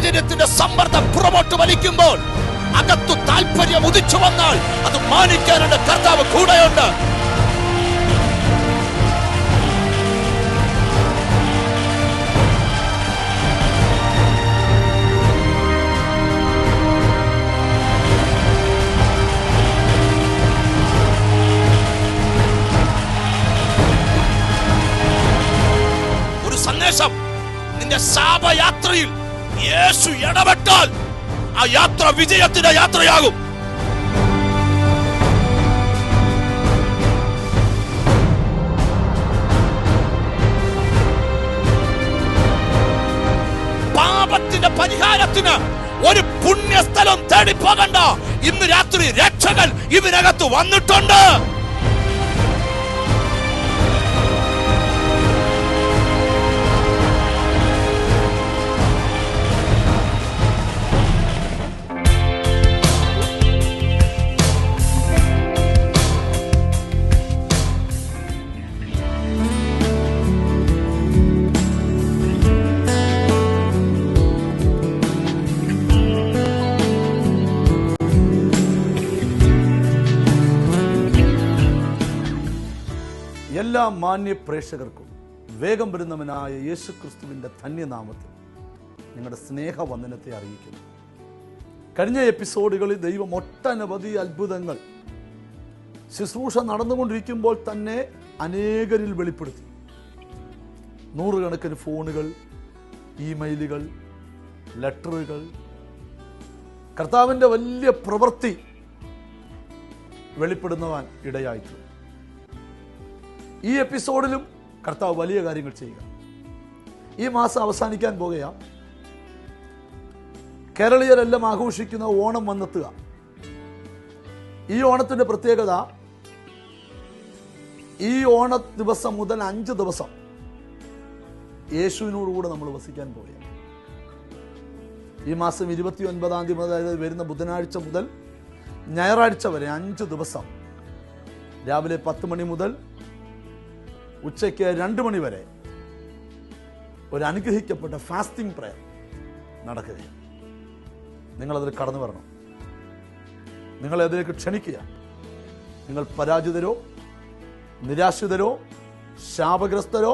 സാഹചര്യത്തിന്റെ സമ്മർദ്ദം പുറമോട്ട് വലിക്കുമ്പോൾ അകത്തു താല്പര്യം ഉദിച്ചു വന്നാൽ അത് മാനിക്കാനുള്ള കർത്താവ് കൂടെയുണ്ട്. ഒരു സന്ദേശം, നിന്റെ ശാപയാത്രയിൽ യേശു ഇടപെട്ടാൽ ആ യാത്ര വിജയത്തിന്റെ യാത്രയാകും. പാപത്തിന്റെ പരിഹാരത്തിന് ഒരു പുണ്യസ്ഥലം തേടി പോകണ്ട. ഇന്ന് രാത്രി രക്ഷകൻ ഇതിനകത്ത് വന്നിട്ടുണ്ട്. എല്ലാ മാന്യ പ്രേക്ഷകർക്കും വേഗം വരുന്നവനായ യേശു ക്രിസ്തുവിൻ്റെ ധന്യനാമത്തിൽ നിങ്ങളുടെ സ്നേഹവന്ദനത്തെ അറിയിക്കുന്നു. കഴിഞ്ഞ എപ്പിസോഡുകളിൽ ദൈവം ഒട്ടനവധി അത്ഭുതങ്ങൾ ശുശ്രൂഷ നടന്നുകൊണ്ടിരിക്കുമ്പോൾ തന്നെ അനേകരിൽ വെളിപ്പെടുത്തി. നൂറുകണക്കിന് ഫോണുകൾ, ഇമെയിലുകൾ, ലെറ്ററുകൾ, കർത്താവിൻ്റെ വലിയ പ്രവൃത്തി വെളിപ്പെടുന്നവാൻ ഇടയായിട്ടുണ്ട്. ഈ എപ്പിസോഡിലും കർത്താവ് വലിയ കാര്യങ്ങൾ ചെയ്യുക. ഈ മാസം അവസാനിക്കാൻ പോകുകയാണ്. കേരളീയരെല്ലാം ആഘോഷിക്കുന്ന ഓണം വന്നെത്തുക. ഈ ഓണത്തിൻ്റെ പ്രത്യേകത, ഈ ഓണ ദിവസം മുതൽ 5 ദിവസം യേശുവിനോടുകൂടെ നമ്മൾ വസിക്കാൻ പോവുകയാണ്. ഈ മാസം 29-ാം തീയതി മുതൽ, അതായത് വരുന്ന ബുധനാഴ്ച മുതൽ ഞായറാഴ്ച വരെ 5 ദിവസം രാവിലെ 10 മണി മുതൽ ഉച്ചയ്ക്ക് 2 മണി വരെ ഒരു അനുഗ്രഹിക്കപ്പെട്ട ഫാസ്റ്റിംഗ് പ്രയർ നടക്കുകയാണ്. നിങ്ങളതിൽ കടന്നു വരണം. നിങ്ങളെ അതിലേക്ക് ക്ഷണിക്കുക. നിങ്ങൾ പരാജിതരോ, നിരാശിതരോ, ശാപഗ്രസ്തരോ,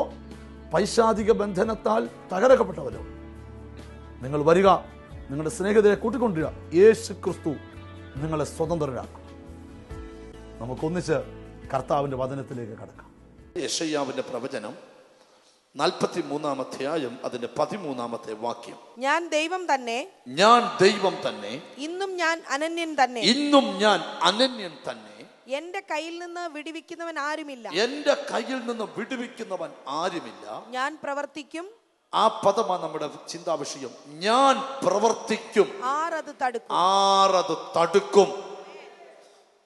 പൈശാചിക ബന്ധനത്താൽ തകരക്കപ്പെട്ടവരോ, നിങ്ങൾ വരിക. നിങ്ങളുടെ സ്നേഹിതരെ കൂട്ടിക്കൊണ്ടുവരിക. യേശു ക്രിസ്തു നിങ്ങളെ സ്വതന്ത്രരാക്കും. നമുക്കൊന്നിച്ച് കർത്താവിൻ്റെ വചനത്തിലേക്ക് കടക്കാം. യെശയ്യാവിന്റെ പ്രവചനം 43-ാം അധ്യായം അതിന്റെ 13-ാമത്തെ വാക്യം. ഞാൻ ദൈവം തന്നെ, ഞാൻ ദൈവം തന്നെ, ഇന്നും ഞാൻ അനന്യൻ തന്നെ, ഇന്നും ഞാൻ അനന്യൻ തന്നെ, എന്റെ കയ്യിൽ നിന്ന് വിടുവിക്കുന്നവൻ ആരുമില്ല, എന്റെ കയ്യിൽ നിന്ന് വിടുവിക്കുന്നവൻ ആരുമില്ല. ഞാൻ പ്രവർത്തിക്കും. ആ പദമാണ് നമ്മുടെ ചിന്താവിഷയം. ഞാൻ പ്രവർത്തിക്കും, ആരത് തടുക്കും. ആരത് തടുക്കും.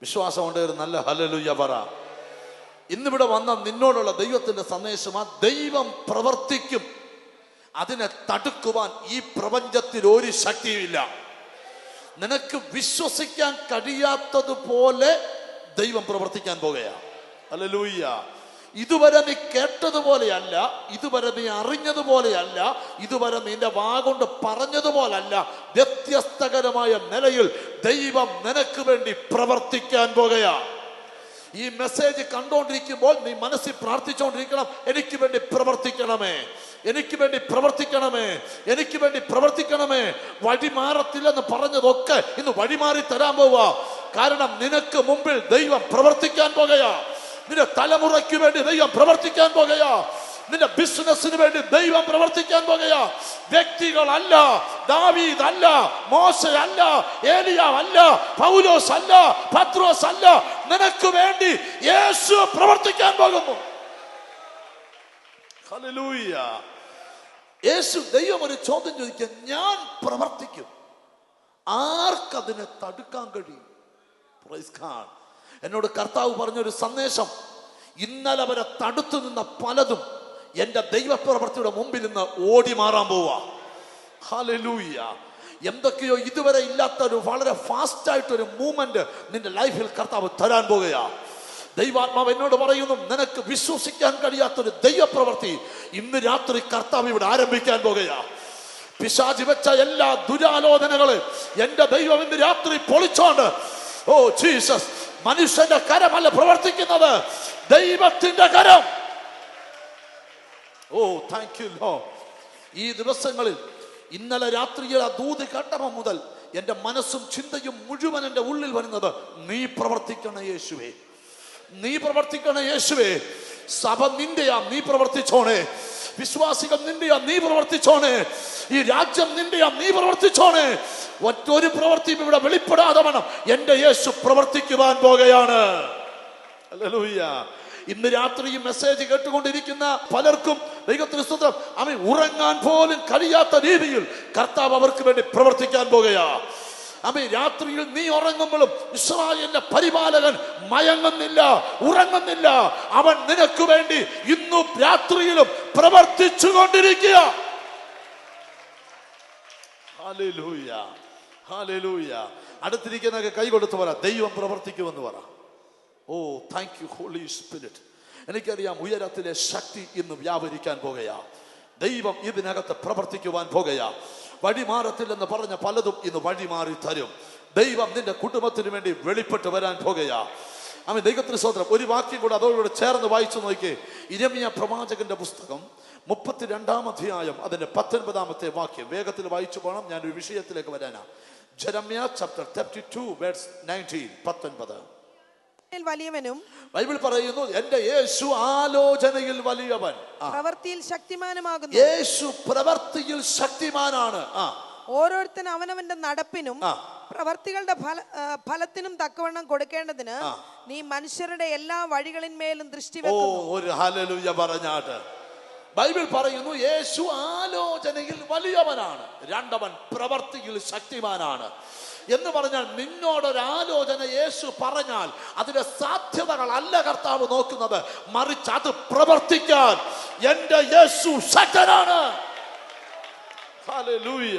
വിശ്വാസമുണ്ട്. ഒരു നല്ല ഹല്ലേലൂയ പറ. ഇന്നിവിടെ വന്ന നിന്നോടുള്ള ദൈവത്തിന്റെ സന്ദേശം, ആ ദൈവം പ്രവർത്തിക്കും. അതിനെ തടുക്കുവാൻ ഈ പ്രപഞ്ചത്തിൽ ഒരു ശക്തിയുമില്ല. നിനക്ക് വിശ്വസിക്കാൻ കഴിയാത്തതുപോലെ ദൈവം പ്രവർത്തിക്കാൻ പോകുകയാണ്. ഹല്ലേലൂയ. ഇതുവരെ നീ കേട്ടതുപോലെയല്ല, ഇതുവരെ നീ അറിഞ്ഞതുപോലെയല്ല, ഇതുവരെ നിന്റെ വാഗൊണ്ട് പറഞ്ഞതുപോലല്ല. വ്യത്യസ്തകരമായ നിലയിൽ ദൈവം നിനക്ക് വേണ്ടി പ്രവർത്തിക്കാൻ പോകുകയാണ്. ഈ മെസ്സേജ് കണ്ടുകൊണ്ടിരിക്കുമ്പോൾ നീ മനസ്സിൽ പ്രാർത്ഥിച്ചുകൊണ്ടിരിക്കണം, എനിക്ക് വേണ്ടി പ്രവർത്തിക്കണമേ, എനിക്ക് വേണ്ടി പ്രവർത്തിക്കണമേ, എനിക്ക് വേണ്ടി പ്രവർത്തിക്കണമേ. വഴിമാറത്തില്ലെന്ന് പറഞ്ഞതൊക്കെ ഇന്ന് വഴിമാറി തരാൻ പോവുക. കാരണം നിനക്ക് മുമ്പിൽ ദൈവം പ്രവർത്തിക്കാൻ പോകുകയാ. നിന്റെ തലമുറയ്ക്ക് വേണ്ടി ദൈവം പ്രവർത്തിക്കാൻ പോകുകയാ. നിന്റെ ബിസിനസ്സിന് വേണ്ടി ദൈവം പ്രവർത്തിക്കാൻ പോകുകയാ. വ്യക്തികളല്ല, ദാവീദ് അല്ല, മോശ അല്ല, ഏലിയാവ് അല്ല, പൗലോസ് അല്ല, പത്രോസ് അല്ല, നിനക്ക് വേണ്ടി യേശു പ്രവർത്തിക്കാൻ പോകുന്നു. ഹല്ലേലൂയ. യേശു ദൈവം ഒരു ചോദ്യം ചോദിക്കുക, ഞാൻ പ്രവർത്തിക്കും, ആർക്കതിനെ തടുക്കാൻ കഴിയും? Praise God. എന്നോട് കർത്താവ് പറഞ്ഞൊരു സന്ദേശം, ഇന്നലെ വരെ തടുത്തു നിന്ന പലതും എന്റെ ദൈവപ്രവൃത്തിയുടെ മുമ്പിൽ നിന്ന് ഓടി മാറാൻ പോവാ. ഹല്ലേലൂയ. എന്തൊക്കെയോ ഇതുവരെ ഇല്ലാത്ത ഒരു വളരെ ഫാസ്റ്റ് ആയിട്ടൊരു മൂവ്മെന്റ് നിന്റെ ലൈഫിൽ കർത്താവ് തരാൻ പോകുകയാ. ദൈവാത്മാവ് എന്നോട് പറയുന്നു, നിനക്ക് വിശ്വസിക്കാൻ കഴിയാത്തൊരു ദൈവപ്രവൃത്തി ഇന്ന് രാത്രി കർത്താവ് ഇവിടെ ആരംഭിക്കാൻ പോകുകയാ. പിശാചി വെച്ച എല്ലാ ദുരാലോചനകളെ എന്റെ ദൈവം ഇന്ന് രാത്രി പൊളിച്ചോണ്ട്, ഓ ജീസസ്, മനുഷ്യന്റെ കരമല്ല പ്രവർത്തിക്കുന്നത്, ദൈവത്തിന്റെ കരം. ഓ താങ്ക് യു ലോർഡ്. ഈ ദിവസങ്ങളിൽ ഇന്നലെ രാത്രിയിൽ ആ ദൂത് കേട്ടപ്പോൾ മുതൽ എൻ്റെ മനസ്സും ചിന്തയും മുഴുവൻ എൻ്റെ ഉള്ളിൽ വരുന്നത്, നീ പ്രവർത്തിക്കണേ യേശുവേ, നീ പ്രവർത്തിക്കണേ യേശുവേ. സഭ നിന്റെയാ, നീ പ്രവർത്തിച്ചോണേ. വിശ്വാസികൾ നിന്റെയാ, നീ പ്രവർത്തിച്ചോണേ. ഈ രാജ്യം നിന്റെയാ, നീ പ്രവർത്തിച്ചോണേ. ഒറ്റൊരു പ്രവൃത്തിയും ഇവിടെ വെളിപ്പെടാതെ വേണം എൻ്റെ യേശു പ്രവർത്തിക്കുവാൻ പോകുകയാണ്. ഹല്ലേലൂയ. ഇന്ന് രാത്രി ഈ മെസ്സേജ് കേട്ടുകൊണ്ടിരിക്കുന്ന പലർക്കും ദൈവത്തിന് സ്തോത്രം, അവൻ ഉറങ്ങാൻ പോലും കഴിയാത്ത രീതിയിൽ കർത്താവ് അവർക്ക് വേണ്ടി പ്രവർത്തിക്കാൻ പോകുകയാ. അവൻ രാത്രിയിൽ നീ ഉറങ്ങുമ്പോഴും ഇസ്രായേലിന്റെ പരിപാലകൻ മയങ്ങുന്നില്ല, ഉറങ്ങുന്നില്ല. അവൻ നിനക്ക് വേണ്ടി ഇന്നും രാത്രിയിലും പ്രവർത്തിച്ചു കൊണ്ടിരിക്കുക. Hallelujah, hallelujah. അടുത്തിരിക്കുന്നതൊക്കെ കൈ കൊടുത്ത് പറ, ദൈവം പ്രവർത്തിക്കുമെന്ന് പറ. ഓ താങ്ക് യു ഹോളി സ്പിരിറ്റ്. എനിക്കറിയാം ഉയരത്തിലെ ശക്തി ഇന്ന് വ്യാപരിക്കാൻ പോകുകയാ. ദൈവം ഇതിനകത്ത് പ്രവർത്തിക്കുവാൻ പോകുകയാ. വഴിമാറത്തില്ലെന്ന് പറഞ്ഞ പലതും ഇന്ന് വഴിമാറി തരും. ദൈവം നിന്റെ കുടുംബത്തിന് വേണ്ടി വെളിപ്പെട്ട് വരാൻ പോകുകയാ. അവൻ ദൈവത്തിന് സ്തോത്രം. ഒരു വാക്യം കൂടെ അതോടുകൂടെ ചേർന്ന് വായിച്ചു നോക്കിയേ. ഇരെമ്യാ പ്രവാചകന്റെ പുസ്തകം 32-ാം അധ്യായം അതിന്റെ 19-ാമത്തെ വാക്യം വേഗത്തിൽ വായിച്ചു പോകണം. ഞാനൊരു വിഷയത്തിലേക്ക് വരാനാ. Jeremiah chapter 32 verse 19. വലിയവനും, ബൈബിൾ പറയുന്നു, എന്റെ യേശു ആലോചനയിൽ വലിയവൻ, പ്രവൃത്തിയിൽ ശക്തിമാനുമാകുന്നു. യേശു പ്രവൃത്തിയിൽ ശക്തിമാനാണ്. ഓരോരുത്തൻ അവനവന്റെ നടപ്പിനും പ്രവർത്തികളുടെ ഫലത്തിനും തക്കവണ്ണം കൊടുക്കേണ്ടതിന് നീ മനുഷ്യരുടെ എല്ലാ വഴികളിന്മേലും ദൃഷ്ടി വെക്കുന്നു. ഒരു ഹല്ലേലൂയ പറഞ്ഞാട്ട്. ബൈബിൾ പറയുന്നു യേശു ആലോചനയിൽ വലിയവനാണ്, രണ്ടവൻ പ്രവൃത്തിയിൽ ശക്തിമാനാണ്. എന്ന് പറഞ്ഞാൽ നിന്നോടൊരാലോചന യേശു പറഞ്ഞാൽ അതിന്റെ സാധ്യതകളല്ല കർത്താവ് നോക്കുന്നത്, മറിച്ച് അത് പ്രവർത്തിക്കാൻ എന്റെ യേശു ശക്തനാണ്. Hallelujah,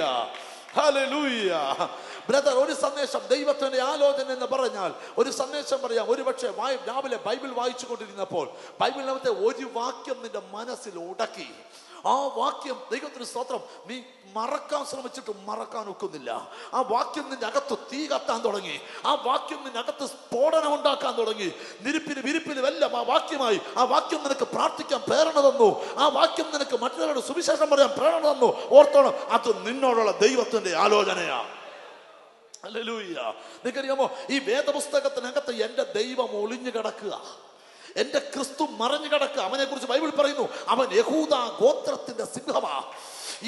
hallelujah. ബ്രദർ, ഒരു സന്ദേശം, ദൈവത്തിന്റെ ആലോചന എന്ന് പറഞ്ഞാൽ ഒരു സന്ദേശം പറയാം. ഒരുപക്ഷെ രാവിലെ ബൈബിൾ വായിച്ചു കൊണ്ടിരുന്നപ്പോൾ ബൈബിളിനകത്തെ ഒരു വാക്യം നിന്റെ മനസ്സിൽ ഉടക്കി. ആ വാക്യം ദൈവത്തിന് സ്തോത്രം, നീ മറക്കാൻ ശ്രമിച്ചിട്ട് മറക്കാൻ ഒക്കുന്നില്ല. ആ വാക്യം നിന്റെ അകത്ത് തീ കത്താൻ തുടങ്ങി. ആ വാക്യം നിന്റെ അകത്ത് സ്ഫോടനം ഉണ്ടാക്കാൻ തുടങ്ങി. വിരിപ്പിലും എല്ലാം ആ വാക്യമായി. ആ വാക്യം നിനക്ക് പ്രാർത്ഥിക്കാൻ പ്രേരണ തന്നു. ആ വാക്യം നിനക്ക് മറ്റുള്ളവരുടെ സുവിശേഷം പറയാൻ പ്രേരണ തന്നു. ഓർത്തോണം, അത് നിന്നോടുള്ള ദൈവത്തിന്റെ ആലോചനയാണ്. ഹല്ലേലൂയ. നിനക്കറിയാമോ, ഈ വേദപുസ്തകത്തിനകത്ത് എന്റെ ദൈവം ഒളിഞ്ഞു കിടക്കുക, എന്റെ ക്രിസ്തു മറഞ്ഞു കിടക്കുക. അവനെ കുറിച്ച് ബൈബിൾ പറയുന്നു, അവൻ യഹൂദ ഗോത്രത്തിന്റെ സിംഹമാ.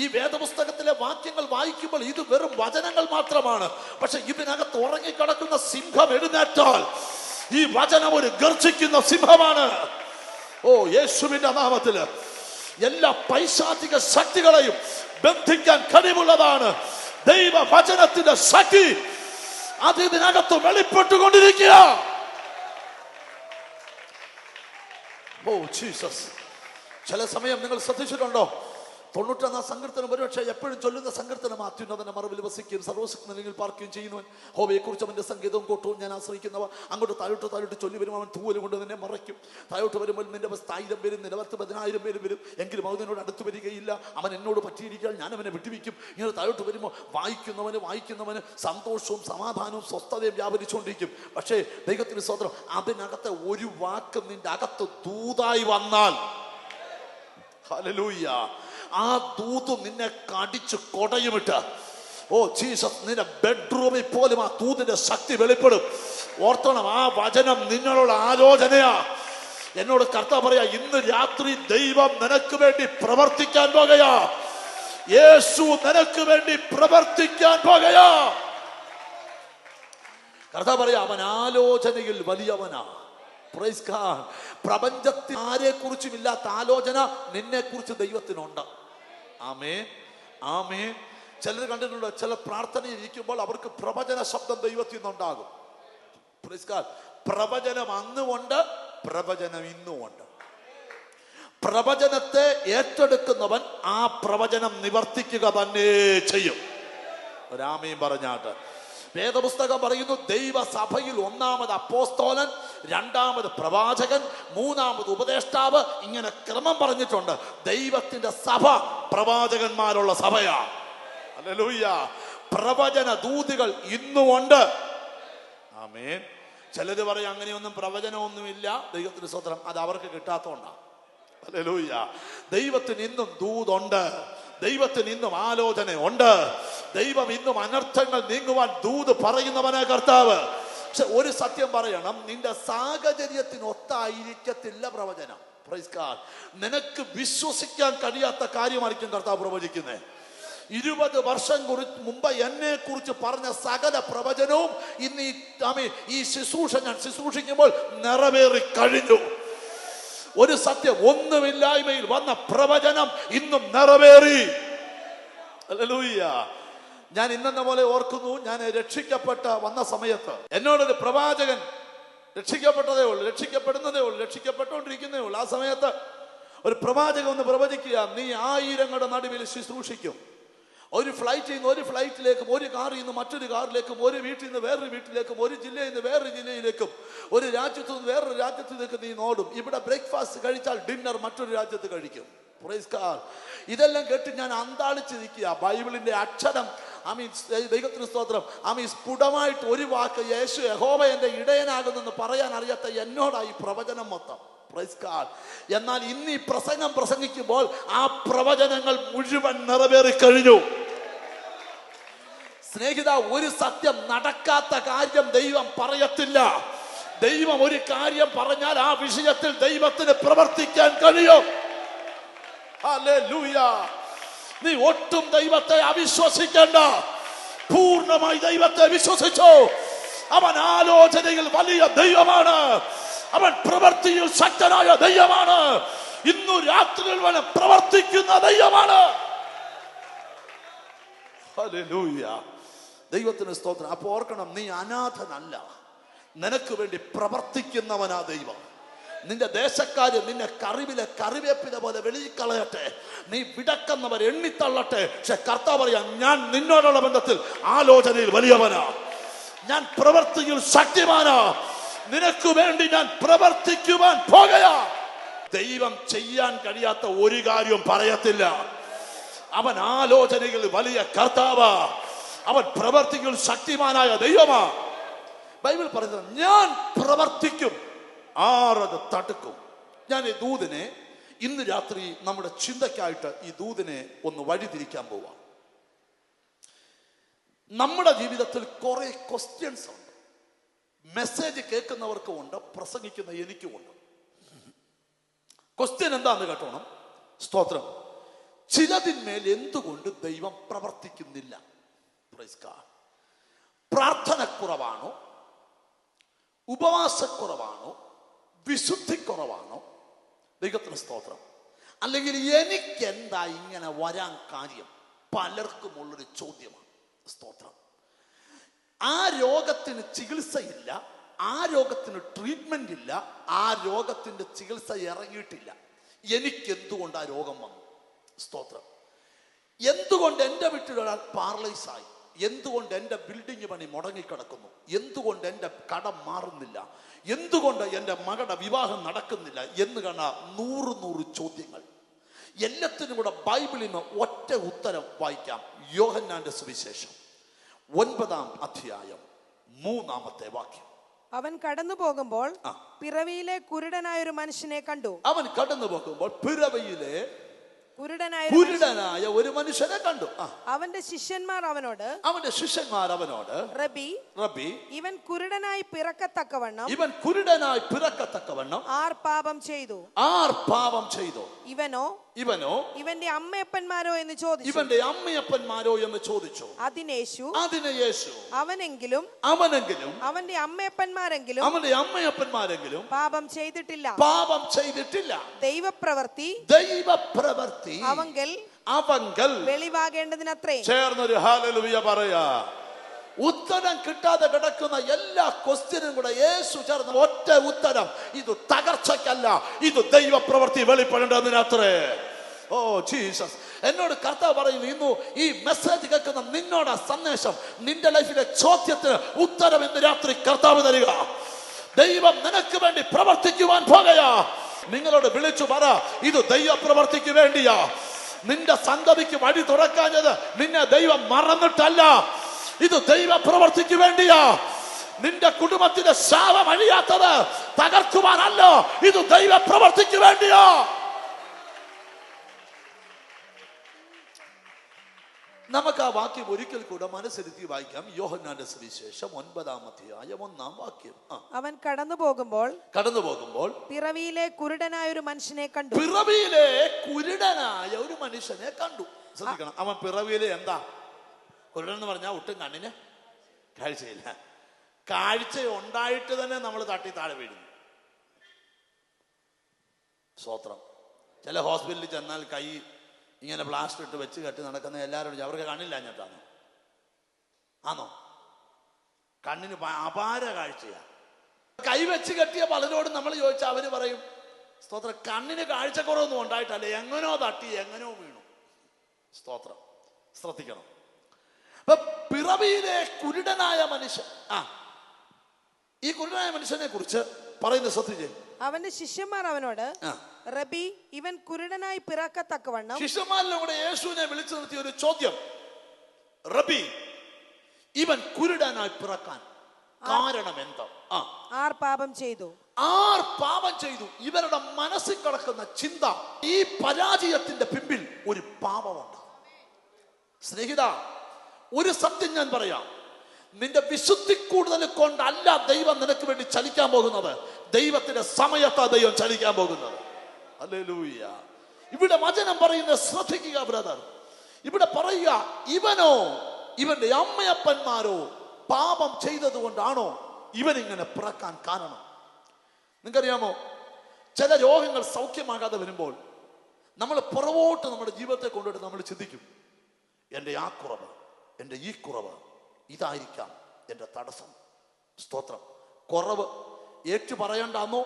ഈ വേദപുസ്തകത്തിലെ വാക്യങ്ങൾ വായിക്കുമ്പോൾ ഇത് വെറും വചനങ്ങൾ മാത്രമാണ്. പക്ഷെ ഇതിനകത്ത് ഉറങ്ങിക്കിടക്കുന്ന സിംഹം എഴുന്നേറ്റാൽ ഈ വചനം ഒരു ഗർജിക്കുന്ന സിംഹമാണ്. ഓ യേശുവിന്റെ നാമത്തില് എല്ലാ പൈശാചിക ശക്തികളെയും ബന്ധിക്കാൻ കഴിവുള്ളതാണ് ദൈവ വചനത്തിന്റെ ശക്തി. അത് ഇതിനകത്ത് വെളിപ്പെട്ടുകൊണ്ടിരിക്കുക. Oh Jesus. ചില സമയം നിങ്ങൾ ശ്രദ്ധിച്ചിട്ടുണ്ടോ, 91 സങ്കീർത്തനം ഒരുപക്ഷെ എപ്പോഴും ചൊല്ലുന്ന സങ്കീർത്തനം, അത്യുന്നതന്റെ മറവിൽ വസിക്കുകയും സർവ്വശക്തനിൽ പാർക്കുകയും ചെയ്യുന്നവൻ, ഹോവയെ കുറിച്ച് അവന്റെ സംഗീതവും കോട്ടവും ഞാൻ ആശ്രയിക്കുന്നവ. അങ്ങോട്ട് താഴോട്ട് ചൊല്ലി വരും, അവൻ തൂവൽ കൊണ്ട് നിന്നെ മറയ്ക്കും. താഴോട്ട് വരുമ്പോൾ നിന്റെ 1000 പേരും നിലവർത്ത് 10,000 പേരും വരും, എങ്കിലും അവനോട് അടുത്ത് വരികയില്ല. അവൻ എന്നോട് പറ്റിയിരിക്കാൻ ഞാൻ അവനെ വിട്ടുവയ്ക്കും. ഇങ്ങനെ താഴോട്ട് വരുമ്പോൾ വായിക്കുന്നവന് സന്തോഷവും സമാധാനവും സ്വസ്ഥതയും വ്യാപരിച്ചുകൊണ്ടിരിക്കും. പക്ഷേ ദൈവത്തിന് സ്തോത്രം, അതിനകത്തെ ഒരു വാക്ക് നിന്റെ അകത്ത് ദൂതായി വന്നാൽ, ഹല്ലേലൂയ, ആ ദൂത് നിന്നെ കടിച്ച് കൊടയുമിട്ട്, ഓ ജീസസ്, നിന്റെ ബെഡ്റൂമിൽ പോലും ആ ദൂതിന്റെ ശക്തി വെളിപ്പെടും. ഓർത്തണം, ആ വചനം നിങ്ങളുടെ ആലോചനയാ. എന്നോട് കർത്താവ് പറയാ, ഇന്ന് രാത്രി ദൈവം നിനക്ക് വേണ്ടി പ്രവർത്തിക്കാൻ പോകുകയാ. യേശു നിനക്ക് വേണ്ടി പ്രവർത്തിക്കാൻ പോകുകയാ. കർത്താവ് പറയാ, അവൻ ആലോചനയിൽ വലിയവനാ. Praise God. പ്രപഞ്ചത്തിൽ ആരെ കുറിച്ചും ഇല്ലാത്ത ആലോചന നിന്നെ കുറിച്ച് ദൈവത്തിനുണ്ട്. ആമേൻ, ആമേൻ. ചിലർ കണ്ടിട്ടുണ്ടോ, ചില പ്രാർത്ഥനയിൽ ഇരിക്കുമ്പോൾ അവർക്ക് പ്രവചന ശബ്ദം ദൈവത്തിൽ നിന്നുണ്ടാകും. Praise God. പ്രവചനം അന്നുമുണ്ട്, പ്രവചനം ഇന്നുമുണ്ട്. പ്രവചനത്തെ ഏറ്റെടുക്കുന്നവൻ ആ പ്രവചനം നിവർത്തിക്കുക തന്നെ ചെയ്യും. ഒരാമേൻ പറഞ്ഞാട്ട്. വേദപുസ്തകം പറയുന്നു, ദൈവസഭയിൽ 1ാമത് അപ്പോസ്തോലൻ, 2ാമത് പ്രവാചകൻ, 3ാമത് ഉപദേഷ്ടാവ്, ഇങ്ങനെ ക്രമം പറഞ്ഞിട്ടുണ്ട്. ദൈവത്തിന്റെ സഭ പ്രവാചകന്മാരുള്ള സഭയാ. ഹല്ലേലൂയ. പ്രവചന ദൂതുകൾ ഇന്നുമുണ്ട്. ആമേൻ. ചിലര് പറയും അങ്ങനെയൊന്നും പ്രവചനമൊന്നുമില്ല. ദൈവത്തിന് സ്തോത്രം, അത് അവർക്ക് കിട്ടാത്തോണ്ടാണ്. ഹല്ലേലൂയ. ദൈവത്തിന് ഇന്നും ദൂതുണ്ട്. ദൈവത്തിന് ഇന്നും ആലോചന ഉണ്ട്. ദൈവം ഇന്നും അനർത്ഥങ്ങൾ നീങ്ങുവാൻ ദൂത് പറയുന്നവനാ കർത്താവ്. പക്ഷെ ഒരു സത്യം പറയണം, നിന്റെ സാഹചര്യത്തിനൊത്തായിരിക്കത്തില്ല പ്രവചനം. Praise God. നിനക്ക് വിശ്വസിക്കാൻ കഴിയാത്ത കാര്യമായിരിക്കും കർത്താവ് പ്രവചിക്കുന്നത്. 20 വർഷം മുമ്പ് എന്നെ കുറിച്ച് പറഞ്ഞ സകല പ്രവചനവും ഇന്ന് ഈ ശുശ്രൂഷ ഞാൻ ശുശ്രൂഷിക്കുമ്പോൾ നിറവേറി കഴിഞ്ഞു. ഒരു സത്യം, ഒന്നുമില്ലായ്മയിൽ വന്ന പ്രവചനം ഇന്നും നിറവേറി. ഹല്ലേലൂയ. ഞാൻ ഇന്നെന്ന പോലെ ഓർക്കുന്നു, ഞാൻ രക്ഷിക്കപ്പെട്ട വന്ന സമയത്ത് എന്നോടൊരു പ്രവാചകൻ, രക്ഷിക്കപ്പെട്ടതേ ഉള്ളൂ, രക്ഷിക്കപ്പെടുന്നതേ ഉള്ളൂ, രക്ഷിക്കപ്പെട്ടുകൊണ്ടിരിക്കുന്നതേ ഉള്ളൂ. ആ സമയത്ത് ഒരു പ്രവാചകൻ ഒന്ന് പ്രവചിക്കുക, നീ 1000ങ്ങളുടെ നടുവിൽ ശുശ്രൂഷിക്കും. ഒരു ഫ്ലൈറ്റിൽ നിന്ന് ഒരു ഫ്ലൈറ്റിലേക്കും, ഒരു കാറിൽ നിന്ന് മറ്റൊരു കാറിലേക്കും, ഒരു വീട്ടിൽ നിന്ന് വേറൊരു വീട്ടിലേക്കും, ഒരു ജില്ലയിൽ നിന്ന് വേറൊരു ജില്ലയിലേക്കും, ഒരു രാജ്യത്ത് നിന്ന് വേറൊരു രാജ്യത്തിലേക്ക് നീ നോടും. ഇവിടെ ബ്രേക്ക്ഫാസ്റ്റ് കഴിച്ചാൽ ഡിന്നർ മറ്റൊരു രാജ്യത്ത് കഴിക്കും. Praise God. ഇതെല്ലാം കേട്ട് ഞാൻ അന്താളിച്ചിരിക്കുക. ബൈബിളിന്റെ അക്ഷരം ദൈവത്തിന് സ്തോത്രം, സ്ഫുടമായിട്ട് ഒരു വാക്ക്, യേശു യഹോവ എന്റെ ഇടയനാകുന്നെന്ന് പറയാൻ അറിയാത്ത എന്നോടായി പ്രവചനം മൊത്തം. Praise God. എന്നാൽ ഇന്ന് ഈ പ്രസംഗം പ്രസംഗിക്കുമ്പോൾ ആ പ്രവചനങ്ങൾ മുഴുവൻ നിറവേറി കഴിഞ്ഞു. സ്നേഹിത, ഒരു സത്യം, നടക്കാത്ത കാര്യം ദൈവം പറയത്തില്ല. ദൈവം ഒരു കാര്യം പറഞ്ഞാൽ ആ വിഷയത്തിൽ ദൈവത്തിന് പ്രവർത്തിക്കാൻ കഴിയും. ഹല്ലേലൂയ. നീ ഒട്ടും ദൈവത്തെ അവിശ്വസിക്കേണ്ട. പൂർണ്ണമായി ദൈവത്തെ വിശ്വസിച്ചോ. അവൻ ആലോചനയിൽ വലിയ ദൈവമാണ്. അവൻ പ്രവൃത്തിയിൽ ശക്തനായ ദൈവമാണ്. ഇന്നു രാത്രിയിൽ വരെ പ്രവർത്തിക്കുന്ന ദൈവമാണ്. ഹല്ലേലൂയ. ദൈവത്തിന് സ്തോത്രം. അപ്പൊ ഓർക്കണം, നീ അനാഥനല്ല. നിനക്ക് വേണ്ടി പ്രവർത്തിക്കുന്നവനാ ദൈവം. നിന്റെ ദേശക്കാര് നിന്നെ കറിവിലെ കറിവേപ്പില പോലെ വെളിക്കളയട്ടെ, നീ വിടക്കുന്നവർ എണ്ണിത്തള്ളട്ടെ. പക്ഷെ കർത്താവ് പറയാ, ഞാൻ നിന്നോടുള്ള ബന്ധത്തിൽ ആലോചനയിൽ വലിയവനാ, ഞാൻ പ്രവൃത്തിയിൽ ശക്തിമാനാ, നിനക്ക് വേണ്ടി ഞാൻ പ്രവർത്തിക്കുവാൻ പോകുകയാ. ദൈവം ചെയ്യാൻ കഴിയാത്ത ഒരു കാര്യവും പറയത്തില്ല. അവൻ ആലോചനയിൽ വലിയ കർത്താവാ, അവൻ പ്രവർത്തിയിൽ ശക്തിമാനായ ദൈവമാ. ബൈബിൾ പറയുന്നത്, ഞാൻ പ്രവർത്തിക്കും, ആരത് തടുക്കും. ഞാൻ ഈ ദൂതിനെ ഇന്ന് രാത്രി നമ്മുടെ ചിന്തയ്ക്കായിട്ട് ഈ ദൂതിനെ ഒന്ന് വഴിതിരിക്കാൻ പോവാം. നമ്മുടെ ജീവിതത്തിൽ കുറെ ക്വസ്റ്റ്യൻസ് ഉണ്ട്. മെസ്സേജ് കേൾക്കുന്നവർക്കും ഉണ്ട്, പ്രസംഗിക്കുന്ന എനിക്കുമുണ്ട്. ക്വസ്റ്റ്യൻ എന്താന്ന് കേട്ടോണം. സ്തോത്രം. ചിലതിന്മേൽ എന്തുകൊണ്ട് ദൈവം പ്രവർത്തിക്കുന്നില്ല? Praise God. പ്രാർത്ഥനക്കുറവാണോ, ഉപവാസക്കുറവാണോ, വിശുദ്ധിക്കുറവാണോ? ദൈവത്തിന് സ്തോത്രം. അല്ലെങ്കിൽ എനിക്കെന്താ ഇങ്ങനെ വരാൻ കാര്യം? പലർക്കുമുള്ളൊരു ചോദ്യമാണ്. സ്തോത്രം. ആ രോഗത്തിന് ചികിത്സയില്ല, ആ രോഗത്തിന് ട്രീറ്റ്മെന്റ് ഇല്ല, ആ രോഗത്തിന്റെ ചികിത്സ ഇറങ്ങിയിട്ടില്ല. എനിക്കെന്തുകൊണ്ട് ആ രോഗം വന്നു? സ്തോത്രം. എന്തുകൊണ്ട് എൻ്റെ വീട്ടിലൊരാൾ പാരലൈസ് ആയി? എന്തുകൊണ്ട് എൻ്റെ ബിൽഡിംഗ് പണി മുടങ്ങിക്കിടക്കുന്നു? എന്തുകൊണ്ട് എൻ്റെ കടം മാറുന്നില്ല? എന്തുകൊണ്ട് എൻ്റെ മകളുടെ വിവാഹം നടക്കുന്നില്ല? എന്ന് കാണാ 100 ചോദ്യങ്ങൾ. എല്ലാത്തിനും കൂടെ ബൈബിളിൽ നിന്ന് ഒറ്റ ഉത്തരം വായിക്കാം. യോഹന്നാന്റെ സുവിശേഷം 9-ാം അധ്യായം 3-ാമത്തെ വാക്യം. അവൻ കടന്നു പോകുമ്പോൾ പിറവിയിലെ കുരുടനായ ഒരു മനുഷ്യനെ കണ്ടു. അവൻ കടന്നു പോകുമ്പോൾ പിറവിയിലെ കുരുടനായ ഒരു മനുഷ്യനെ കണ്ടു. അവന്റെ ശിഷ്യന്മാർ അവനോട് റബി, ഇവൻ കുരുടനായി പിറക്കത്തക്കവണ്ണം ആർ പാപം ചെയ്തു? ഇവനോ ഇവന്റെ അമ്മയപ്പന്മാരോ എന്ന് ചോദിച്ചു. അതിന് യേശു അവനെങ്കിലും അവന്റെ അമ്മയപ്പന്മാരെങ്കിലും പാപം ചെയ്തിട്ടില്ല. ദൈവപ്രവൃത്തി അവങ്കൽ വെളിവാകേണ്ടതിനത്രേ. ചേർന്നൊരു ഹല്ലേലൂയ പറയാ. ഉത്തരം കിട്ടാതെ കിടക്കുന്ന എല്ലാ ക്വസ്റ്റ്യനും കൂടെ യേശു ചേർന്ന ഒറ്റ ഉത്തരം, ഇത് തകർച്ചയ്ക്കല്ല, ഇത് ദൈവപ്രവൃത്തി വെളിപ്പെടേണ്ടതിനത്രേ. Oh Jesus. എന്നോട് കർത്താവ് പറയുന്നു, ഇന്നു ഈ മെസ്സേജ് കേൾക്കുന്ന നിന്നോട് സന്ദേശം, നിന്റെ ലൈഫിലെ ചോദ്യത്തിന് ഉത്തരം ഇന്ന് രാത്രി കർത്താവ് തരിക. ദൈവം നിനക്ക് വേണ്ടി പ്രവർത്തിക്കുവാൻ പോകുകയാ. നിങ്ങളോട് വിളിച്ചു പറ, ഇത് ദൈവപ്രവൃത്തിക്ക് വേണ്ടിയാ. നിന്റെ സന്തതിക്ക് വഴി തുറക്കാഞ്ഞത് നിന്നെ ദൈവം മറന്നിട്ടല്ല, ഇത് ദൈവ പ്രവർത്തിക്ക് വേണ്ടിയാ. നിന്റെ കുടുംബത്തിന്റെ ശാപം അഴിയാത്തത് തകർക്കുവാനല്ല, ഇത് ദൈവ പ്രവർത്തിക്ക് വേണ്ടിയാ. നമുക്ക് ആ വാക്യം ഒരിക്കൽ കൂടെ മനസ്സിരുത്തി വായിക്കാം. യോഹന്നാന്റെ സുവിശേഷം 9-ാം അധ്യായം 1-ാം വാക്യം. അവൻ കടന്നു പോകുമ്പോൾ പിറവിയിലെ കുരുടനായ ഒരു മനുഷ്യനെ കണ്ടു. പിറവിയിലെ കുരുടനായ ഒരു മനുഷ്യനെ കണ്ടു. ശ്രദ്ധിക്കണം, അവൻ പിറവിയിലെ എന്താ? കുരുടൻ എന്ന് പറഞ്ഞാൽ ഒട്ടും കണ്ണിന് കാഴ്ചയില്ല. കാഴ്ച ഉണ്ടായിട്ട് തന്നെ നമ്മൾ തട്ടി താഴെ വീഴുന്നു. സ്വത്രം. ചില ഹോസ്പിറ്റലിൽ ചെന്നാൽ കൈ ഇങ്ങനെ പ്ലാസ്റ്റർ ഇട്ട് വെച്ച് കെട്ടി നടക്കുന്ന എല്ലാവരും അവർക്ക് കണ്ണില്ല എന്നിട്ടാണോ? ആണോ? കണ്ണിന് അപാര കാഴ്ചയാണ്. കൈവച്ച് കെട്ടിയ പലരോടും നമ്മൾ ചോദിച്ചാൽ അവര് പറയും, സ്തോത്രം, കണ്ണിന് കാഴ്ചക്കുറവൊന്നും ഉണ്ടായിട്ടല്ല, എങ്ങനോ തട്ടി എങ്ങനോ വീണു. സ്തോത്രം. ശ്രദ്ധിക്കണം. അപ്പൊ പിറവിയിലെ കുരുടനായ മനുഷ്യൻ, ഈ കുരുടനായ മനുഷ്യനെ കുറിച്ച് പറയുന്നത് ശ്രദ്ധിച്ചേ. അവന്റെ ശിഷ്യന്മാർ അവനോട്, റബി, ഇവൻ കുരുടനായി പിറക്കത്തക്കവണ്ണം. ശിഷ്യന്മാരിലും കൂടെ യേശുവിനെ വിളിച്ചു നിർത്തിയ ഒരു ചോദ്യം, റബി, ഇവൻ കുരുടനായി പിറക്കാൻ കാരണം എന്താ? ആർ പാപം ചെയ്തു? ആർ പാപം ചെയ്തു? ഇവരുടെ മനസ്സിൽ കിടക്കുന്ന ചിന്ത, ഈ പരാജയത്തിന്റെ പിമ്പിൽ ഒരു പാപമുണ്ട്. സ്നേഹിത, ഒരു സത്യം ഞാൻ പറയാം, നിന്റെ വിശുദ്ധി കൂടുതൽ കൊണ്ടല്ല ദൈവം നിനക്ക് വേണ്ടി ചലിക്കാൻ പോകുന്നത്, ദൈവത്തിന്റെ സമയത്താ ദൈവം ചലിക്കാൻ പോകുന്നത്. ഹല്ലേലൂയ. ഇവിടെ വചനം പറയുന്നത് ശ്രദ്ധിക്കുക ബ്രദർ. ഇവിടെ പറയുക, ഇവനോ ഇവന്റെ അമ്മയപ്പന്മാരോ പാപം ചെയ്തത് കൊണ്ടാണോ ഇവൻ ഇങ്ങനെ പിറക്കാൻ കാരണം? നിങ്ങൾക്കറിയാമോ, ചില രോഗങ്ങൾ സൗഖ്യമാകാതെ വരുമ്പോൾ നമ്മൾ പുറകോട്ട് നമ്മുടെ ജീവിതത്തെ കൊണ്ടിട്ട് നമ്മൾ ചിന്തിക്കും, എൻ്റെ ആ കുറവ്, എൻ്റെ ഈ കുറവ്, ഇതായിരിക്കാം എൻ്റെ തടസ്സം. സ്തോത്രം. കുറവ് ഏറ്റു പറയണ്ടെന്നോ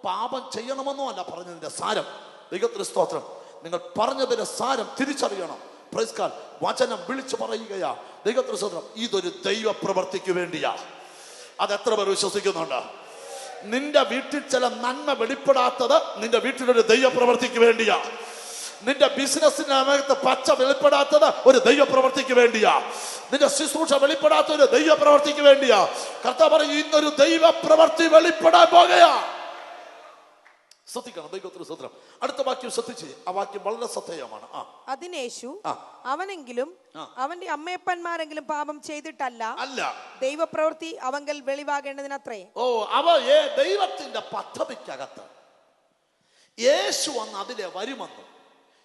പാപം ചെയ്യണമെന്നോ അല്ല പറഞ്ഞതിന്റെ സാരം. ദൈവത്തിന് സ്തോത്രം. നിങ്ങൾ പറഞ്ഞതിന്റെ സാരം തിരിച്ചറിയണം. Praise God. വചനം വിളിച്ചു പറയുകയാ. ദൈവത്തിന് സ്തോത്രം. ഇതൊരു ദൈവ പ്രവർത്തിക്ക് വേണ്ടിയാ. അത് എത്ര പേർ വിശ്വസിക്കുന്നുണ്ട്? നിന്റെ വീട്ടിൽ ചില നന്മ വെളിപ്പെടാത്തത് നിന്റെ വീട്ടിലൊരു ദൈവ പ്രവർത്തിക്ക് വേണ്ടിയാ. നിന്റെ ബിസിനസ്സിനകത്ത് പച്ച വെളിപ്പെടാത്തത് ഒരു ദൈവ പ്രവർത്തിക്ക് വേണ്ടിയാ. നിന്റെ ശുശ്രൂഷ വെളിപ്പെടാത്ത ഒരു ദൈവ പ്രവർത്തിക്ക് വേണ്ടിയാ. കർത്താവ് പറയും, ഇന്നൊരു ദൈവ പ്രവർത്തി വെളിപ്പെടാൻ പോകുകയാ. ശ്രദ്ധിക്കണം. ദൈവത്തിന് സ്തോത്രം. അടുത്ത വാക്യം ശ്രദ്ധിച്ച്. ആ വാക്യം വളരെ ശ്രദ്ധേയമാണ്. അതിനേശു, അവനെങ്കിലും അവന്റെ അമ്മയപ്പന്മാരെങ്കിലും പാപം ചെയ്തിട്ടല്ല, അല്ല, ദൈവപ്രവൃത്തി അവങ്കൽ വെളിവാകേണ്ടതിനത്രേ. ദൈവത്തിന്റെ പദ്ധതിക്കകത്ത് യേശു വന്ന് അതിലെ വരുമെന്നും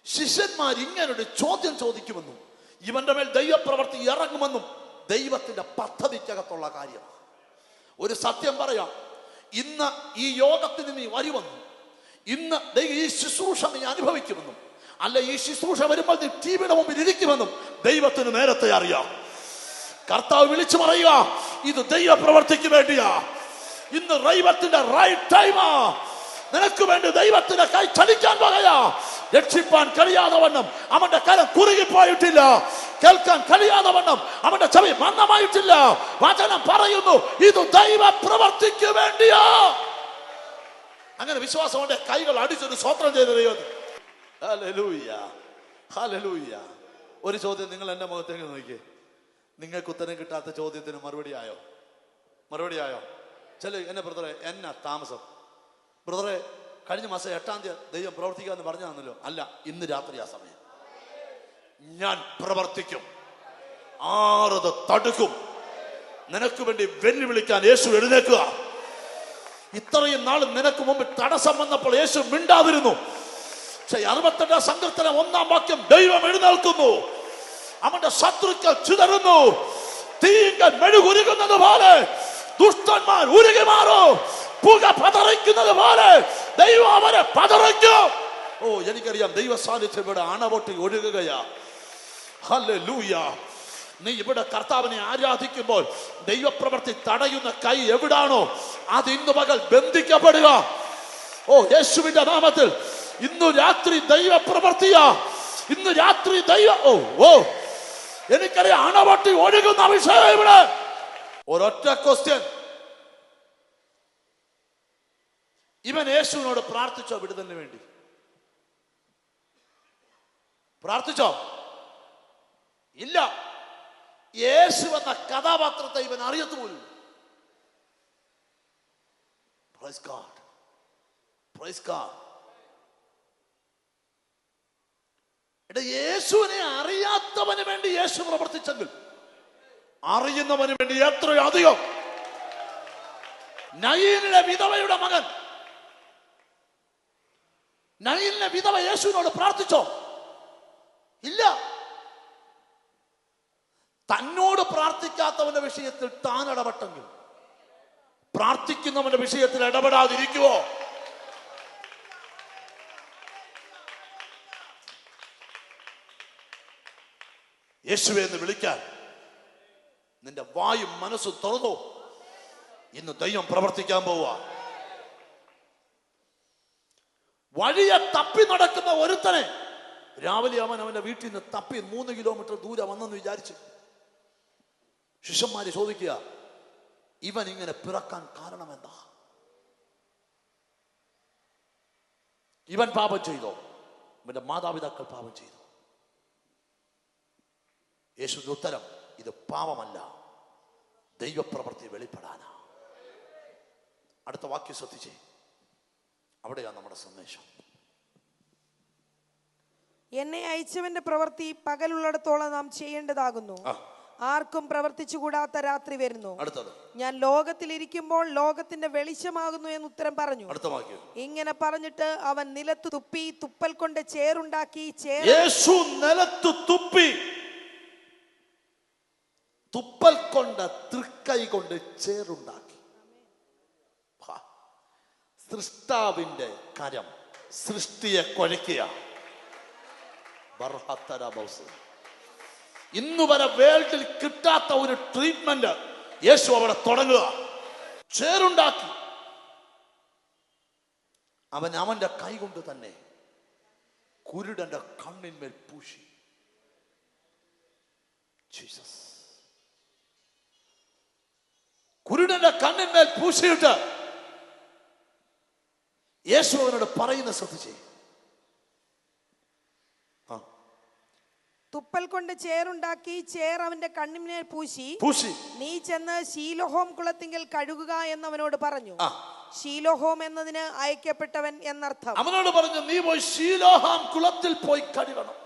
ശിഷ്യന്മാർ ഇങ്ങനൊരു ചോദ്യം ചോദിക്കുമെന്നും ഇവന്റെ മേൽ ദൈവപ്രവൃത്തി ഇറങ്ങുമെന്നും ദൈവത്തിന്റെ പദ്ധതിക്കകത്തുള്ള കാര്യം. ഒരു സത്യം പറയാം, ഇന്ന് ഈ യോഗത്തിന് നീ വരുമെന്നും ഇന്ന് ഈ ശുശ്രൂഷ നീ അനുഭവിക്കുമെന്നും അല്ല ഈ ശുശ്രൂഷ വരുമ്പോൾ നീ ടിവിയുടെ മുമ്പിൽ ഇരിക്കുമെന്നും ദൈവത്തിന് നേരത്തെ അറിയാം. കർത്താവ് വിളിച്ചു പറയുക, ഇത് ദൈവ പ്രവർത്തിക്ക് വേണ്ടിയാ. ഇന്ന് ദൈവത്തിന്റെ റൈറ്റ് ടൈമാ. നിനക്ക് വേണ്ടി ദൈവത്തിന്റെ കൈ ചലിക്കാൻ പോകയാ. രക്ഷിപ്പാൻ കഴിയാതെ വണ്ണം അവന്റെ കരം കുറുകിപ്പോയിട്ടില്ല. കേൾക്കാൻ കഴിയാതെ വണ്ണം അവന്റെ ചെവി മന്ദമായിട്ടില്ല. വചനം പറയുന്നു, ഇത് ദൈവ പ്രവർത്തിക്ക് വേണ്ടിയാ. അങ്ങനെ വിശ്വാസം കൊണ്ട് കൈകൾ അടിച്ചൊരു സ്വത്രം ചെയ്ത ദൈവം. Hallelujah, hallelujah. ഒരു ചോദ്യം നിങ്ങൾ എന്റെ മുഖത്തേക്ക് നോക്കിയേ. നിങ്ങൾക്ക് ഉത്തരം കിട്ടാത്ത ചോദ്യത്തിന് മറുപടി ആയോ? മറുപടി ആയോ? ചില എന്നെ ബ്രദറെ, എന്നാ താമസം ബ്രദറെ? കഴിഞ്ഞ മാസം 8-ാം തീയതി ദൈവം പ്രവർത്തിക്കാന്ന് പറഞ്ഞാണല്ലോ. അല്ല, ഇന്ന് രാത്രി ആ സമയം ഞാൻ പ്രവർത്തിക്കും. ആറത് തടുക്കും. നിനക്ക് വേണ്ടി വെല്ലുവിളിക്കാൻ യേശു എഴുന്നേക്കുക. ഇത്രയും നാൾ നിനക്ക് മുമ്പ് തടസ്സം വന്നപ്പോൾ യേശു മിണ്ടാതിരുന്നു. പക്ഷെ 68-ാം സങ്കീർത്തനം 1-ാം വാക്യം, ദൈവം എഴുന്നേൽക്കുന്നു, അവന്റെ ശത്രുക്കൾ ചിതറുന്നു, തീങ്കൽ മെഴുകുരുകുന്നത് പോലെ ദുഷ്ടന്മാർ ഉരുകി മാറും, പുക പതറിക്കുന്നത് പോലെ ദൈവം അവരെ പതറിക്കും. എനിക്കറിയാം, ദൈവ സാന്നിധ്യം ഇവിടെ അണപൊട്ടി ഒഴുകുകയാ. ഹല്ലേലൂയ. നീ ഇവിടെ കർത്താവിനെ ആരാധിക്കുമ്പോൾ ദൈവപ്രവൃത്തി തടയുന്ന കൈ എവിടാണോ അത് ഇന്ന് പകൽ ബന്ധിക്കപ്പെടുക. യേശുവിന്റെ നാമത്തിൽ ഇന്നു രാത്രി ദൈവപ്രവൃത്തിയാ. ഇന്ന് രാത്രി എനിക്കറിയാം, അണപൊട്ടി ഒഴുകുന്ന വിഷയം ഇവിടെ. ഒരൊറ്റ ക്വസ്റ്റ്യൻ, ഇവൻ യേശുവിനോട് പ്രാർത്ഥിച്ചോ വിടുതലിന് വേണ്ടി? പ്രാർത്ഥിച്ചോ? ഇല്ല. യേശു എന്ന കഥാപാത്രത്തെ ഇവൻ അറിയത്തുപോലും. Praise God, praise God. എടാ, യേശുവിനെ അറിയാത്തവന് വേണ്ടി യേശു പ്രവർത്തിച്ചെങ്കിൽ അറിയുന്നവന് വേണ്ടി എത്രയോ അധികം. നയീനിലെ വിധവയുടെ മകൻ, നയീനിലെ വിധവ യേശുവിനോട് പ്രാർത്ഥിച്ചോ? ഇല്ല. തന്നോട് പ്രാർത്ഥിക്കാത്തവന്റെ വിഷയത്തിൽ താൻ ഇടപെട്ടെങ്കിൽ പ്രാർത്ഥിക്കുന്നവന്റെ വിഷയത്തിൽ ഇടപെടാതിരിക്കുവോ? യേശുവെ എന്ന് വിളിക്കാൻ നിന്റെ വായും മനസ്സും തുറന്നോ. ഇന്ന് ദൈവം പ്രവർത്തിക്കാൻ പോവുക. വഴിയെ തപ്പി നടക്കുന്ന ഒരുത്തനെ രാവിലെ അവന്റെ വീട്ടിൽ നിന്ന് തപ്പി 3 കിലോമീറ്റർ ദൂരെ വന്നെന്ന് വിചാരിച്ചു. ശിഷ്യന്മാര് ചോദിക്കുക, ഇവൻ ഇങ്ങനെ പിറക്കാൻ കാരണം എന്താ? ഇവൻ പാപം ചെയ്തോ? ഇവന്റെ മാതാപിതാക്കൾ പാപം ചെയ്തോ? യേശുവിന്റെ ഉത്തരം, ഇത് പാപമല്ല, ദൈവപ്രവൃത്തി വെളിപ്പെടാനാ. അടുത്ത വാക്യം ശ്രദ്ധിച്ചേ, അവിടെയാണ് നമ്മുടെ സന്ദേശം. എന്നെ അയച്ചവന്റെ പ്രവൃത്തി പകലുള്ളിടത്തോളം നാം ചെയ്യേണ്ടതാകുന്നു. ആർക്കും പ്രവർത്തിച്ചുകൂടാത്ത രാത്രി വരുന്നു. അടുത്തത്, ഞാൻ ലോകത്തിലിരിക്കുമ്പോൾ ലോകത്തിന്റെ വെളിച്ചമാകുന്നു എന്ന് ഉത്തരം പറഞ്ഞു. അടുത്ത വാക്യം, ഇങ്ങനെ പറഞ്ഞിട്ട് അവൻ നിലത്ത് തുപ്പി തുപ്പൽ കൊണ്ട് ചേറുണ്ടാക്കി. യേശു നിലത്ത് തുപ്പി തുപ്പൽ കൊണ്ട് തൃക്കൈ കൊണ്ട് ചേറുണ്ടാക്കി. സൃഷ്ടാവിന്റെ കരം സൃഷ്ടിയെ കുഴയ്ക്കുക. ഇന്ന് വരെ വേൾഡിൽ കിട്ടാത്ത ഒരു ട്രീറ്റ്മെന്റ് യേശു അവിടെ തുടങ്ങുക. ചേറുണ്ടാക്കി അവന്റെ കൈ കൊണ്ട് തന്നെ കുരുടന്റെ കണ്ണിന്മേൽ പൂശി. ജീസസ് കുരുടന്റെ കണ്ണിന്മേൽ പൂശിയിട്ട് യേശു അവനോട് പറയുന്ന ശ്രദ്ധിച്ചേ. തുപ്പൽ കൊണ്ട് ചേറുണ്ടാക്കി ചേർ അവന്റെ കണ്ണിന്മേൽ പൂശി. നീ ചെന്ന് ശീലോഹോം കുളത്തിങ്കൽ കഴുകുക എന്നവനോട് പറഞ്ഞു. ശീലോഹോം എന്നതിന് അയക്കപ്പെട്ടവൻ എന്നർത്ഥം. അവനോട് പറഞ്ഞു, നീ പോയി ശീലോഹാം കുളത്തിൽ പോയി കഴുകണം.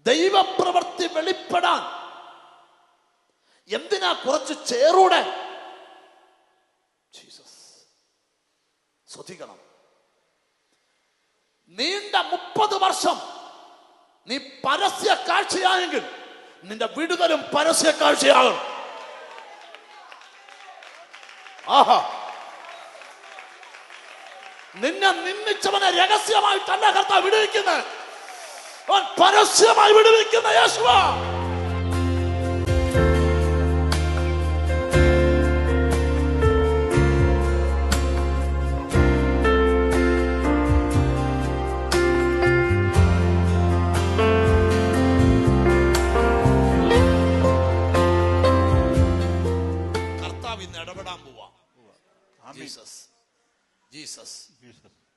ദൈവപ്രവൃത്തി വെളിപ്പെടാൻ എന്തിനാ കുറച്ച് ചേറൂടെ? ജീസസ് ശ്രദ്ധിക്കണം. നീണ്ട 30 വർഷം നീ പരസ്യ കാഴ്ചയായെങ്കിൽ നിന്റെ വിടുതലും പരസ്യ കാഴ്ചയാകും. ആഹാ, നിന്നെ നിന്ദിച്ചവനെ രഹസ്യമായിട്ടല്ല കർത്താവ് വിടുവിക്കുന്നത്, അവൻ പരസ്യമായി വിടുവിക്കുന്ന യേശുവാ.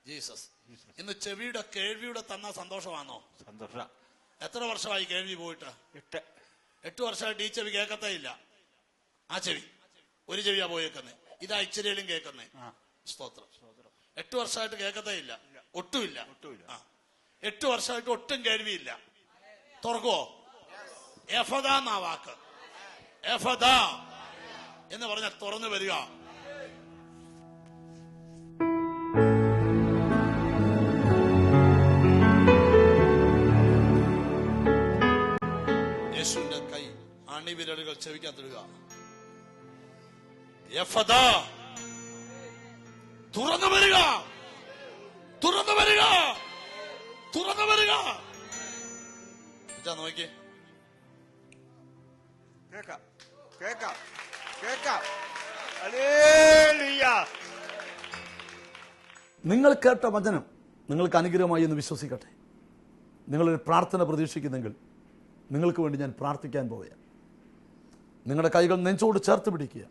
ജീസസ് ഇന്ന് ചെവിയുടെ കേൾവിയുടെ തന്ന സന്തോഷമാണോ? സന്തോഷം. എത്ര വർഷമായി കേൾവി പോയിട്ട്? 8 വർഷമായിട്ട് ഈ ചെവി കേൾക്കത്തേ ഇല്ല. ആ ചെവി ഒരു ചെവിയാ പോയേക്കുന്നേ, ഇതാ ഇച്ചിരിയിലും കേൾക്കുന്നേ. സ്തോത്രം. 8 വർഷമായിട്ട് കേൾക്കത്തേ ഇല്ല, ഒട്ടുമില്ല. 8 വർഷമായിട്ട് ഒട്ടും കേൾവിയില്ല. തുറക്കുവോ? എഫദ എന്നാ വാക്ക്. എഫദ എന്ന് പറഞ്ഞാൽ തുറന്നു വരിക. യേശുവിന്റെ കൈ അണിവിരലുകൾ ചെവിക്കാത്തിടുക. എഫദ, തുറന്നു വരിക, തുറന്നു വരിക, തുറന്നു വരിക. നോക്കിയേ, കേക്കാം കേക്കാം കേക്കാം. ഹല്ലേലൂയ. നിങ്ങൾ കേട്ട വചനം നിങ്ങൾക്ക് അനുഗ്രഹമായി എന്ന് വിശ്വസിക്കട്ടെ. നിങ്ങളൊരു പ്രാർത്ഥന പ്രതീക്ഷിക്കുന്നെങ്കിൽ നിങ്ങൾക്ക് വേണ്ടി ഞാൻ പ്രാർത്ഥിക്കാൻ പോവുകയാണ്. നിങ്ങളുടെ കൈകൾ നെഞ്ചോട് ചേർത്ത് പിടിക്കുക.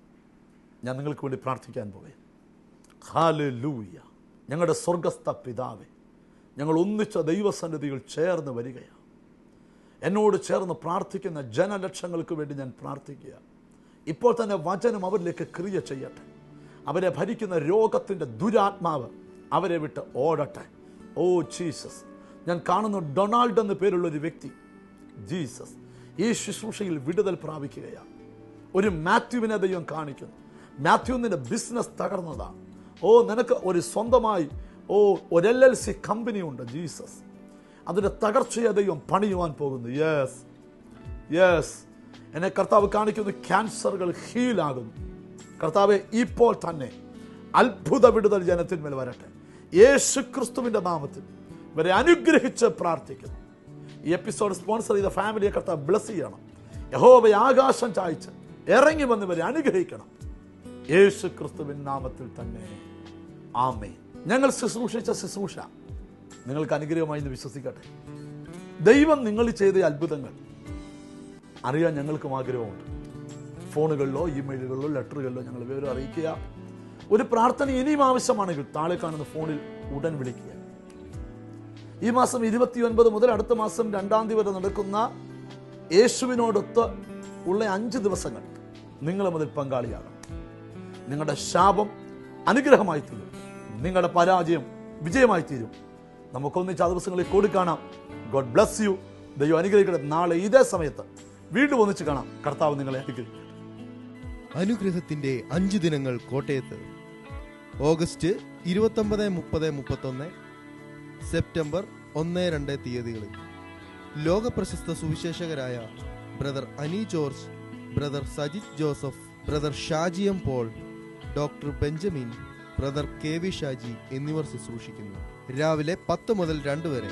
ഞാൻ നിങ്ങൾക്ക് വേണ്ടി പ്രാർത്ഥിക്കാൻ പോവുകയാണ്. ഹല്ലേലൂയ. ഞങ്ങളുടെ സ്വർഗസ്ഥ പിതാവേ, ഞങ്ങൾ ഒന്നിച്ച ദൈവസന്നിധിയിൽ ചേർന്ന് വരികയാണ്. എന്നോട് ചേർന്ന് പ്രാർത്ഥിക്കുന്ന ജനലക്ഷങ്ങൾക്ക് വേണ്ടി ഞാൻ പ്രാർത്ഥിക്കുക. ഇപ്പോൾ തന്നെ വചനം അവരിലേക്ക് ക്രിയ ചെയ്യട്ടെ. അവരെ ഭരിക്കുന്ന രോഗത്തിൻ്റെ ദുരാത്മാവ് അവരെ വിട്ട് ഓടട്ടെ. ഓ ജീസസ്, ഞാൻ കാണുന്നു ഡൊണാൾഡ് എന്ന പേരുള്ളൊരു വ്യക്തി ജീസസ് ഈ ശുശ്രൂഷയിൽ വിടുതൽ പ്രാപിക്കുകയാണ്. ഒരു മാത്യുവിനെ ദൈവം കാണിക്കുന്നു. മാത്യുവിൻ്റെ ബിസിനസ് തകർന്നതാണ്. ഓ, നിനക്ക് ഒരു സ്വന്തമായി ഒരു LLC കമ്പനി ഉണ്ട് ജീസസ്. അതിൻ്റെ തകർച്ചയെ ദൈവം പണിയുവാൻ പോകുന്നു. യെസ് യെസ്, എന്നെ കർത്താവ് കാണിക്കുന്നു. ക്യാൻസറുകൾ ഹീലാകുന്നു. കർത്താവെ, ഇപ്പോൾ തന്നെ അത്ഭുത വിടുതൽ ജനത്തിന്മേൽ വരട്ടെ. യേശു ക്രിസ്തുവിൻ്റെ നാമത്തിൽ ഇവരെ അനുഗ്രഹിച്ച് പ്രാർത്ഥിക്കുന്നു. ഈ എപ്പിസോഡ് സ്പോൺസർ ചെയ്ത ഫാമിലിയെ കർത്താവ് ബ്ലസ് ചെയ്യണം. യഹോവ ആകാശം ചായ്ച്ച് ഇറങ്ങി വന്ന് ഇവരെ അനുഗ്രഹിക്കണം. യേശു ക്രിസ്തുവിൻ നാമത്തിൽ തന്നെ ആമേൻ. ഞങ്ങൾ ശുശ്രൂഷിച്ച ശുശ്രൂഷ നിങ്ങൾക്ക് അനുഗ്രഹമായി എന്ന് വിശ്വസിക്കട്ടെ. ദൈവം നിങ്ങൾ ചെയ്ത അത്ഭുതങ്ങൾ അറിയാൻ ഞങ്ങൾക്കും ആഗ്രഹമുണ്ട്. ഫോണുകളിലോ ഇമെയിലുകളിലോ ലെറ്ററുകളിലോ ഞങ്ങൾ വിവരം അറിയിക്കുക. ഒരു പ്രാർത്ഥന ഇനിയും ആവശ്യമാണെങ്കിൽ താഴെ കാണുന്ന ഫോണിൽ ഉടൻ വിളിക്കുക. ഈ മാസം 29 മുതൽ അടുത്ത മാസം 2-ാം തീയതി വരെ നടക്കുന്ന യേശുവിനോടൊത്ത് ഉള്ള 5 ദിവസങ്ങൾ നിങ്ങൾ മുതൽ പങ്കാളിയാകണം. നിങ്ങളുടെ ശാപം അനുഗ്രഹമായി തീരും. നിങ്ങളുടെ പരാജയം വിജയമായി തീരും. നമുക്കൊന്നിച്ച് ആ ദിവസങ്ങളിൽ കൂടി കാണാം. God bless you. ദൈവം അനുഗ്രഹിക്കട്ടെ. നാളെ ഇതേ സമയത്ത് വീണ്ടും ഒന്നിച്ച് കാണാം. കർത്താവ് നിങ്ങളെ അനുഗ്രഹിക്കട്ടെ. അനുഗ്രഹത്തിന്റെ 5 ദിനങ്ങൾ കോട്ടയത്ത് ഓഗസ്റ്റ് 29, 30, 31, സെപ്റ്റംബർ 1, 2 തീയതികളിൽ ലോകപ്രശസ്ത സുവിശേഷകരായ brother Ani George, brother Sajith Joseph, brother Shaji M Paul, doctor Benjamin, brother KV Shaji എന്നിവർ ശുശ്രൂഷിക്കുന്നു. രാവിലെ 10 മുതൽ 2 വരെ.